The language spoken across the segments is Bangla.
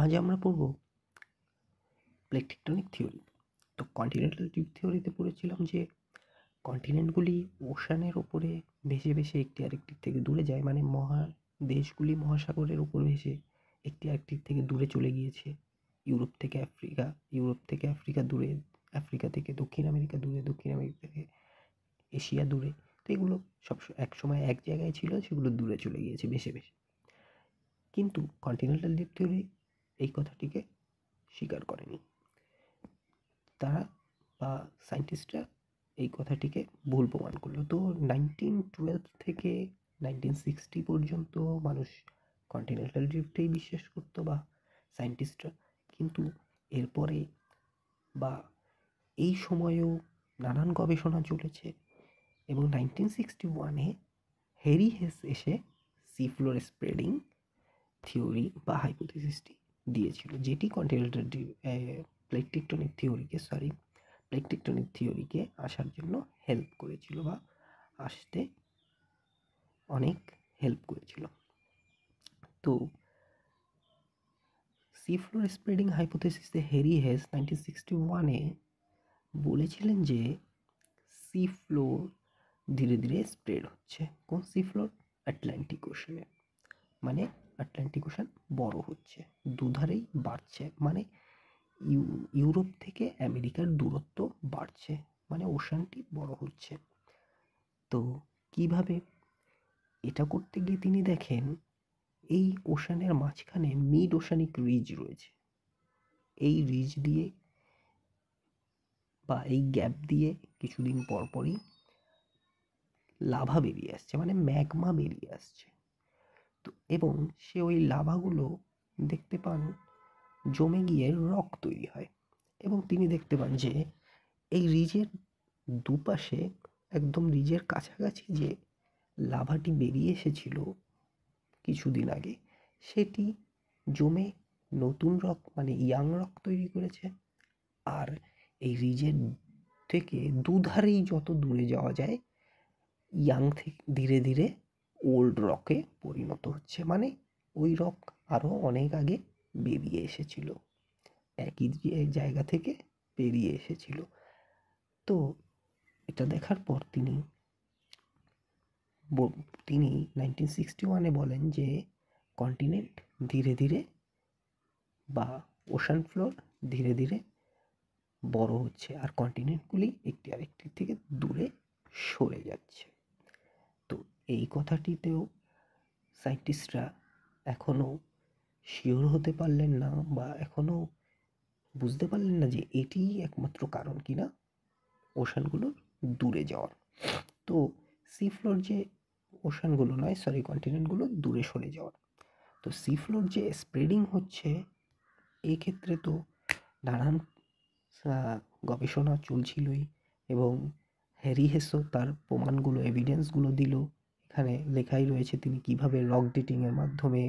আজ আমরা পড়ব প্লেট টেকটনিক থিওরি। তো কন্টিনেন্টাল ডিপ থিওরিতে পড়েছিলাম যে কন্টিনেন্টগুলি ওশানের ওপরে ভেসে ভেসে একটি আরেকটির থেকে দূরে যায়, মানে দেশগুলি মহাসাগরের উপর ভেসে একটি আরেকটির থেকে দূরে চলে গিয়েছে। ইউরোপ থেকে আফ্রিকা দূরে, আফ্রিকা থেকে দক্ষিণ আমেরিকা দূরে, দক্ষিণ আমেরিকা থেকে এশিয়া দূরে। তো এগুলো সব এক সময় এক জায়গায় ছিল, সেগুলো দূরে চলে গিয়েছে ভেসে ভেসে। কিন্তু কন্টিনেন্টাল ডিপ থিওরি এই কথাটিকে স্বীকার করেনি। তারা বা সায়েন্টিস্টরা এই কথাটিকে ভুল প্রমাণ করলো। তো 1912 থেকে 1960 পর্যন্ত মানুষ কন্টিনেন্টাল ড্রিফটেই বিশ্বাস করতো বা সায়েন্টিস্টরা, কিন্তু এরপরে বা এই সময়েও নানান গবেষণা চলেছে এবং 1961-এ হ্যারি হেস এসে সি ফ্লোর স্প্রেডিং থিওরি বা হাইপোথিসিসটি দিয়েছিল, যেটি কন্টিনেন্টাল প্লেট টেকটনিক থিওরিকে আসার জন্য হেল্প করেছিল বা আসতে অনেক হেল্প করেছিল। তো সি ফ্লোর স্প্রেডিং হাইপোথিসিসে হ্যারি হেস 1961-এ বলেছিলেন যে সি ফ্লোর ধীরে ধীরে স্প্রেড হচ্ছে। কোন সি ফ্লোর? Atlantic Oshane. মানে আটলান্টিক ওশান বড় হচ্ছে, দুধারেই বাড়ছে, মানে ইউরোপ থেকে আমেরিকার দূরত্ব বাড়ছে, মানে ওশানটি বড় হচ্ছে। তো কিভাবে? এটা করতে গিয়ে তিনি দেখেন এই ওশানের মাঝখানে মিড ওশানিক রিজ রয়েছে। এই রিজ দিয়ে বা এই গ্যাপ দিয়ে কিছুদিন পরপরই লাভা বেরিয়ে আসছে, মানে ম্যাগমা বেরিয়ে আসছে। তো এবং সে ওই লাভাগুলো দেখতে পান জমে গিয়ে রক তৈরি হয়, এবং তিনি দেখতে পান যে এই রিজের দুপাশে, একদম রিজের কাছাকাছি যে লাভাটি বেরিয়ে এসেছিল কিছুদিন আগে, সেটি জমে নতুন রক মানে ইয়াং রক তৈরি করেছে। আর এই রিজের থেকে দুধারেই যত দূরে যাওয়া যায়, ইয়াং থেকে ধীরে ধীরে ওল্ড রকে পরিণত হচ্ছে, মানে ওই রক আরও অনেক আগে বেরিয়ে এসেছিল, একই জায়গা থেকে বেরিয়ে এসেছিল। তো এটা দেখার পর তিনি 1961-এ বলেন যে কন্টিনেন্ট ধীরে ধীরে বা ওশান ফ্লোর ধীরে ধীরে বড় হচ্ছে, আর কন্টিনেন্টগুলি একটি আরেকটির থেকে দূরে সরে যাচ্ছে। তো এই কথাটিতেও সায়েন্টিস্টরা এখনও শিওর হতে পারলেন না বা এখনও বুঝতে পারলেন না যে এটিই একমাত্র কারণ কিনা ওশানগুলোর দূরে যাওয়ার। তো সি ফ্লোর যে কন্টিনেন্টগুলো দূরে সরে যাওয়ার। তো সি ফ্লোর যে স্প্রেডিং হচ্ছে, এই ক্ষেত্রে তো নানান গবেষণা চলছিলই, এবং হ্যারি হেসও তার প্রমাণগুলো, এভিডেন্সগুলো দিল। এখানে লেখাই রয়েছে তিনি কিভাবে রক ডেটিংয়ের মাধ্যমে,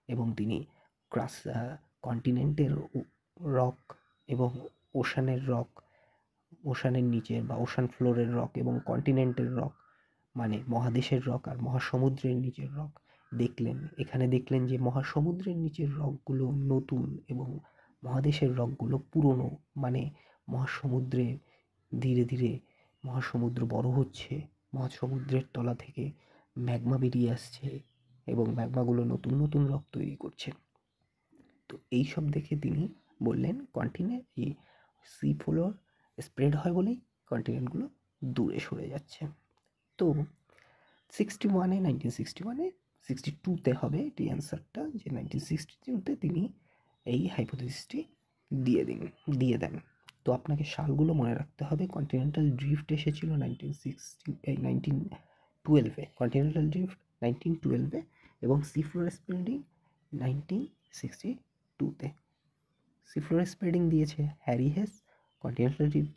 এবং তিনি কন্টিনেন্টের রক এবং ওশানের নিচের বা ওশান ফ্লোরের রক এবং কন্টিনেন্টের রক, মানে মহাদেশের রক আর মহাসমুদ্রের নিচের রক দেখলেন। এখানে দেখলেন যে মহাসমুদ্রের নিচের রকগুলো নতুন এবং মহাদেশের রকগুলো পুরনো, মানে মহাসমুদ্রে ধীরে ধীরে মহাসমুদ্র বড় হচ্ছে, মহাসমুদ্রের তলা থেকে ম্যাগমা বেরিয়ে আসছে এবং ম্যাগমাগুলো নতুন নতুন রক তৈরি করছে। তো এইসব দেখে তিনি বললেন সি ফ্লোর স্প্রেড হয় বলেই কন্টিনেন্টগুলো দূরে সরে যাচ্ছে। তো 62-তে হবে এটি অ্যান্সারটা, যে 1962-তে তিনি এই হাইপোথিসিসটি দিয়ে দেন। তো আপনাকে সালগুলো মনে রাখতে হবে। কন্টিনেন্টাল ড্রিফট এসেছিল 1912-এ, কন্টিনেন্টাল ড্রিফট 1912-এ, এবং সি ফ্লোর স্প্রেডিং 1962-তে। সি ফ্লোর স্প্রেডিং দিয়েছে Harry Hess, continental drift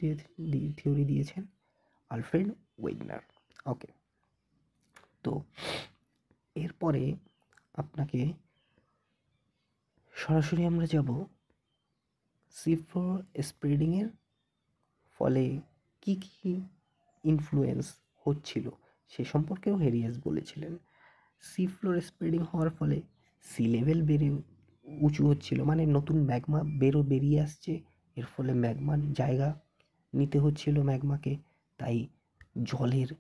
theory দিয়েছেন আলফ্রেড ওয়েগনার। ওকে, তো এরপরে আপনাকে সরাসরি আমরা যাব সি ফ্লোর স্প্রেডিংয়ের ফলে কি কি ইনফ্লুয়েন্স হচ্ছিল সে সম্পর্কেও হ্যারি হেস বলেছিলেন। সি ফ্লোর স্প্রেডিং হওয়ার ফলে সি লেভেল উঁচু হচ্ছিল, মানে নতুন ম্যাগমা বেরিয়ে আসছে, এর ফলে ম্যাগমার জায়গা নিতে হচ্ছিল ম্যাগমাকে। তাই জলের,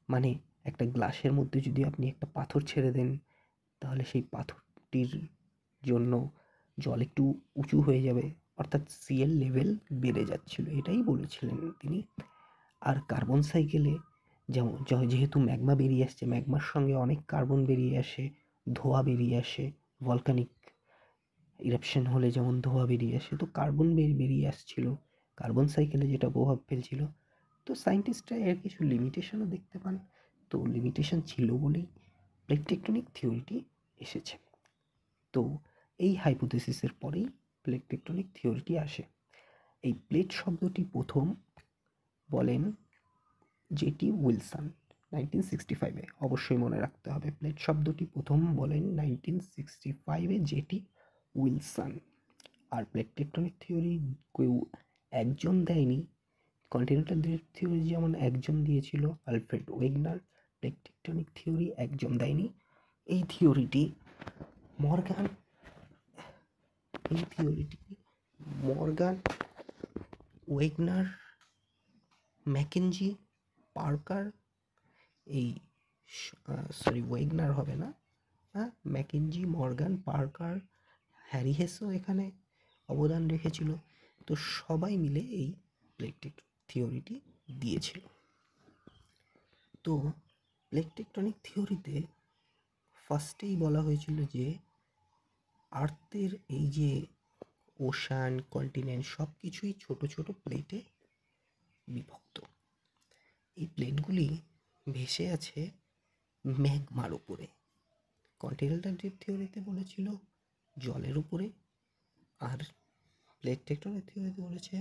মানে একটা গ্লাসের মধ্যে যদি আপনি একটা পাথর ছেড়ে দেন, তাহলে সেই পাথরটির জন্য জল একটু উঁচু হয়ে যাবে, অর্থাৎ সিএল লেভেল বেড়ে যাচ্ছিল, এটাই বলেছিলেন তিনি। আর কার্বন সাইকেলে যেমন যেহেতু ম্যাগমা বেরিয়ে আসছে, ম্যাগমার সঙ্গে অনেক কার্বন বেরিয়ে আসে, ধোঁয়া বেরিয়ে আসে, ভলকানিক ইরাপশন হলে যেমন ধোঁয়া বেরিয়ে আসে, তো কার্বন বেরিয়ে আসছিল, কার্বন সাইকেলে যেটা প্রভাব ফেলছিল। তো সায়েন্টিস্টরা এর কিছু লিমিটেশনও দেখতে পান। তো লিমিটেশন ছিল বলেই প্লেট টেকটনিক থিওরিটি এসেছে। তো এই হাইপোথেসিসের পরেই প্লেট টেকটনিক থিওরিটি আসে। এই প্লেট শব্দটি প্রথম বলেন জেটি উইলসন 1965-এ। অবশ্যই মনে রাখতে হবে, প্লেট শব্দটি প্রথম বলেন 1965-এ জেটি উইলসন। আর প্লেট টেকটনিক থিওরি কেউ একজন দেয়নি। কন্টিনেন্টাল ড্রিফট থিওরি যেমন একজন দিয়েছিল, Alfred Wegener. Plate tectonic theory একজন দেয়নি। এই থিওরিটি মর্গান ওয়েগনার, ম্যাকেঞ্জি, পার্কার, এই ওয়েগনার হবে না, ম্যাকেঞ্জি, মর্গান, পার্কার, হ্যারি হেসও এখানে অবদান রেখেছিল। তো সবাই মিলে এই প্লেট থিওরিটি দিয়েছিল। তো প্লেট টেকটনিক থিওরিতে ফার্স্টেই বলা হয়েছিল যে আর্থের এই যে ওশান, কন্টিনেন্ট সব কিছুই ছোট ছোট প্লেটে বিভক্ত। এই প্লেটগুলি ভেসে আছে ম্যাগমার উপরে। কন্টিনেন্টাল ড্রিফট থিওরিতে বলেছিল জলের উপরে, আর প্লেট টেকটনিক থিওরিতে বলেছে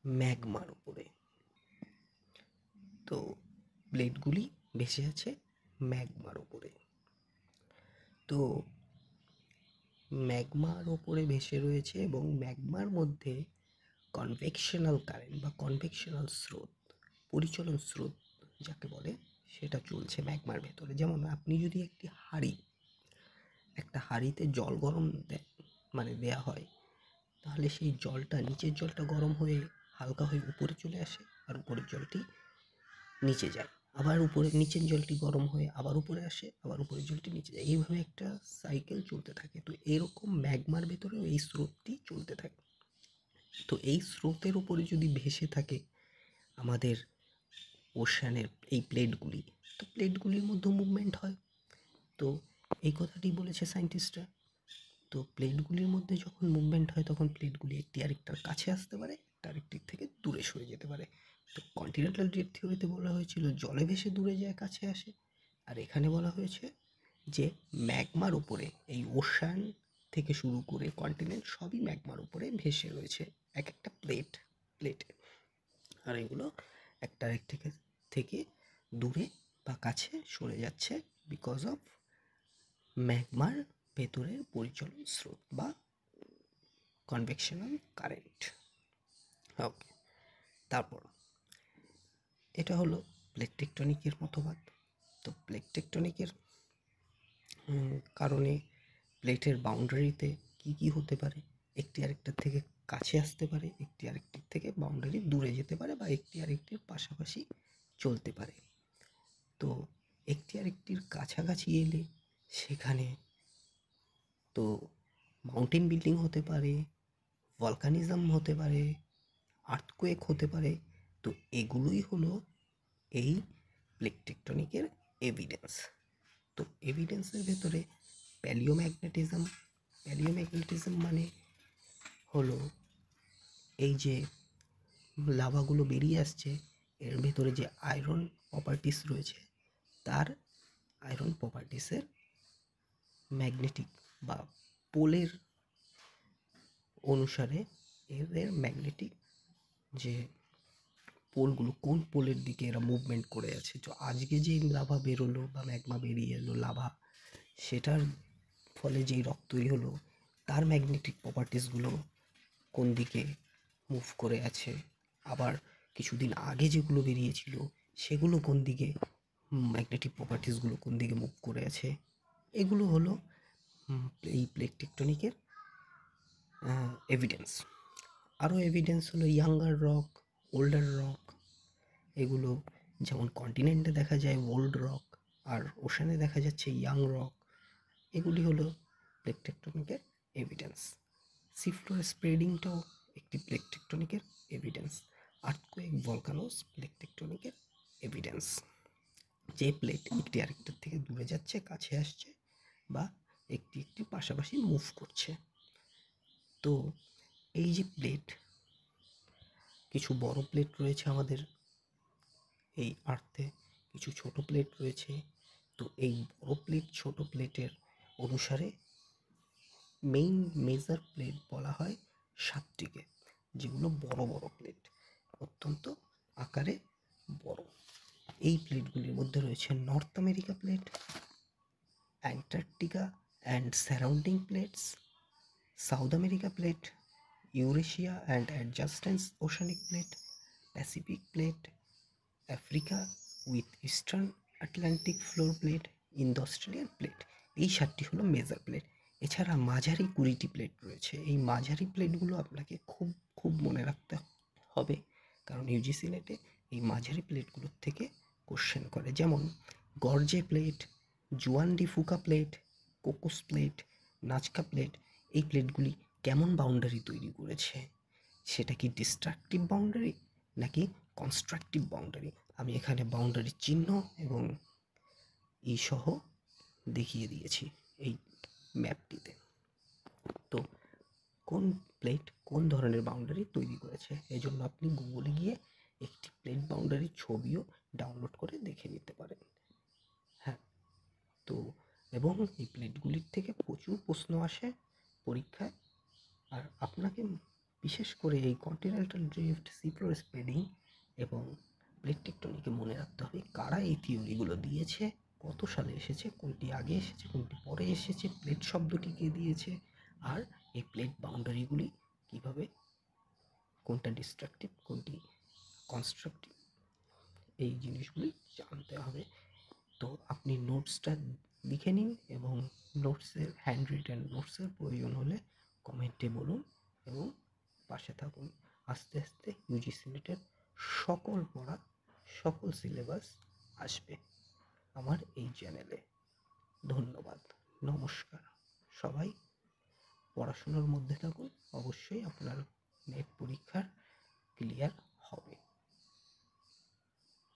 ম্যাগমার উপরে। তো প্লেটগুলি ভেসে আছে ম্যাগমার উপরে। তো ম্যাগমার ওপরে ভেসে রয়েছে এবং ম্যাগমার মধ্যে কনভেকশনাল কারেন্ট বা কনভেকশনাল স্রোত, পরিচলন স্রোত যাকে বলে, সেটা চলছে ম্যাগমার ভেতরে। যেমন আপনি যদি একটা হাঁড়িতে জল গরম দেয়া হয়, তাহলে সেই জলটা, নিচের জলটা গরম হয়ে হালকা হয়ে উপরে চলে আসে, আর উপরের জলটি নিচে যায়, আবার নিচের জলটি গরম হয়ে আবার উপরে আসে, আবার উপরের জলটি নিচে যায়, এইভাবে একটা সাইকেল চলতে থাকে। তো এরকম ম্যাগমার ভেতরেও এই স্রোতটি চলতে থাকে। তো এই স্রোতের উপরে যদি ভেসে থাকে আমাদের ওশানের এই প্লেটগুলি, তো প্লেটগুলির মধ্যে মুভমেন্ট হয়। তো এই কথাটি বলেছে সায়েন্টিস্টরা। তো প্লেটগুলির মধ্যে যখন মুভমেন্ট হয়, তখন প্লেটগুলি একটি আরেকটার কাছে আসতে পারে, একটা আরেকটির থেকে দূরে সরে যেতে পারে। তো কন্টিনেন্টাল ড্রিফট থিওরিতে বলা হয়েছিল জলে ভেসে দূরে যায়, কাছে আসে। আর এখানে বলা হয়েছে যে ম্যাগমার উপরে, এই ওশান থেকে শুরু করে কন্টিনেন্ট সবই ম্যাগমার উপরে ভেসে রয়েছে এক একটা প্লেটে। আর এগুলো একটা আরেক থেকে দূরে বা কাছে সরে যাচ্ছে বিকজ অফ ম্যাগমার ভেতরের পরিচলন স্রোত বা কনভেকশনাল কারেন্ট। ওকে, তারপর এটা হলো প্লেট টেকটনিকের মতবাদ। তো প্লেট টেকটনিকের কারণে প্লেটের বাউন্ডারিতে কি কি হতে পারে, একটি আরেকটার থেকে কাছে আসতে পারে, একটি আরেকটির থেকে বাউন্ডারি দূরে যেতে পারে, বা একটি আরেকটির পাশাপাশি চলতে পারে। তো একটি আরেকটির কাছাকাছি এলে সেখানে তো মাউন্টেন বিল্ডিং হতে পারে, ভলকানিজম হতে পারে, আর্থকোয়েক হতে পারে। তো এগুলোই হলো এই প্লেট টেকটনিকের এভিডেন্স। তো এভিডেন্সের ভেতরে প্যালিওম্যাগনেটিজম মানে হলো এই যে লাভাগুলো বেরিয়ে আসছে, এর ভেতরে যে আয়রন প্রপার্টিস রয়েছে, তার আয়রন প্রপার্টিসের ম্যাগনেটিক বা পোলের অনুসারে এদের ম্যাগনেটিক যে পোলগুলো, কোন পোলের দিকে এরা মুভমেন্ট করে আছে। তো আজকে যেই লাভা বেরোলো বা ম্যাগমা বেরিয়ে এলো লাভা, সেটার ফলে যেই রক তৈরি হলো, তার ম্যাগনেটিক প্রপার্টিসগুলো কোন দিকে মুভ করে আছে। আবার কিছুদিন আগে যেগুলো বেরিয়েছিল সেগুলো কোন দিকে, ম্যাগনেটিক প্রপার্টিসগুলো কোন দিকে মুভ করে আছে। এগুলো হলো এই প্লেট টেকটনিকের এভিডেন্স। আরও এভিডেন্স হলো ইয়াঙ্গার রক, ওল্ডার রক। এগুলো যেমন কন্টিনেন্টে দেখা যায় ওল্ড রক, আর ওশানে দেখা যাচ্ছে ইয়াং রক। এগুলি হলো প্লেট টেকটনিকের এভিডেন্স। সি ফ্লোর স্প্রেডিংটাও একটি প্লেট টেকটনিকের এভিডেন্স। আর্থকোয়েক, ভলকানোস প্লেট টেকটনিকের এভিডেন্স। যে প্লেট একটি আরেকটার থেকে দূরে যাচ্ছে, কাছে আসছে, বা একটি একটি পাশাপাশি মুভ করছে। তো এই যে প্লেট, কিছু বড় প্লেট রয়েছে আমাদের এই আর্থে, কিছু ছোট প্লেট রয়েছে। তো এই বড় প্লেট ছোট প্লেটের অনুসারে মেইন মেজার প্লেট বলা হয় 7টিকে, যেগুলো বড় বড় প্লেট, অত্যন্ত আকারে বড়। এই প্লেটগুলির মধ্যে রয়েছে North America plate, Antarctica and surrounding plates, South America plate, Eurasia and adjacent oceanic plate, Pacific plate, Africa with eastern Atlantic floor plate, Indo Australian plate. এই 7টি হলো মেজার প্লেট। এছাড়া মাঝারি 20টি প্লেট রয়েছে। এই মাঝারি প্লেটগুলো আপনাকে খুব খুব মনে রাখতে হবে, কারণ ইউজিসি নেটে এই মাঝারি প্লেটগুলোর থেকে কোশ্চেন করে। যেমন গর্জে প্লেট, জুয়ান ডি ফুকা plate, Cocos plate, Nazca plate. এই প্লেটগুলি কেমন বাউন্ডারি তৈরি করেছে? সেটা কি ডিস্ট্রাকটিভ বাউন্ডারি নাকি কনস্ট্রাকটিভ বাউন্ডারি? আমি এখানে বাউন্ডারির চিহ্ন এবং ই সহ দেখিয়ে দিয়েছি এই ম্যাপটিতে। তো কোন প্লেট কোন ধরনের বাউন্ডারি তৈরি করেছে, এই জন্য আপনি গুগলে গিয়ে একটি প্লেট বাউন্ডারির ছবিও ডাউনলোড করে দেখে নিতে পারেন। হ্যাঁ, তো এবং এই প্লেটগুলির থেকে প্রচুর প্রশ্ন আসে পরীক্ষায়। আর আপনাকে বিশেষ করে এই continental drift, C floor spreading এবং প্লেট টেকটনিকে মনে রাখতে হবে কারা এই থিওরিগুলো দিয়েছে, কত সালে এসেছে, কোনটি আগে এসেছে, কোনটি পরে এসেছে, প্লেট শব্দটি কে দিয়েছে, আর এই প্লেট বাউন্ডারিগুলি কীভাবে, কোনটা ডিস্ট্রাকটিভ কোনটি কনস্ট্রাকটিভ, এই জিনিসগুলি জানতে হবে। তো আপনি নোটসটা লিখে নিন, এবং নোটসের হ্যান্ড রিটেন নোটসের প্রয়োজন হলে কমেন্টে বলুন এবং পাশে থাকুন। আস্তে আস্তে ইউজিসি নেটের সকল পড়া, সকল সিলেবাস আসবে আমার এই চ্যানেলে। ধন্যবাদ, নমস্কার। সবাই পড়াশোনার মধ্যে থাকুন, অবশ্যই আপনার নেট পরীক্ষার ক্লিয়ার হবে।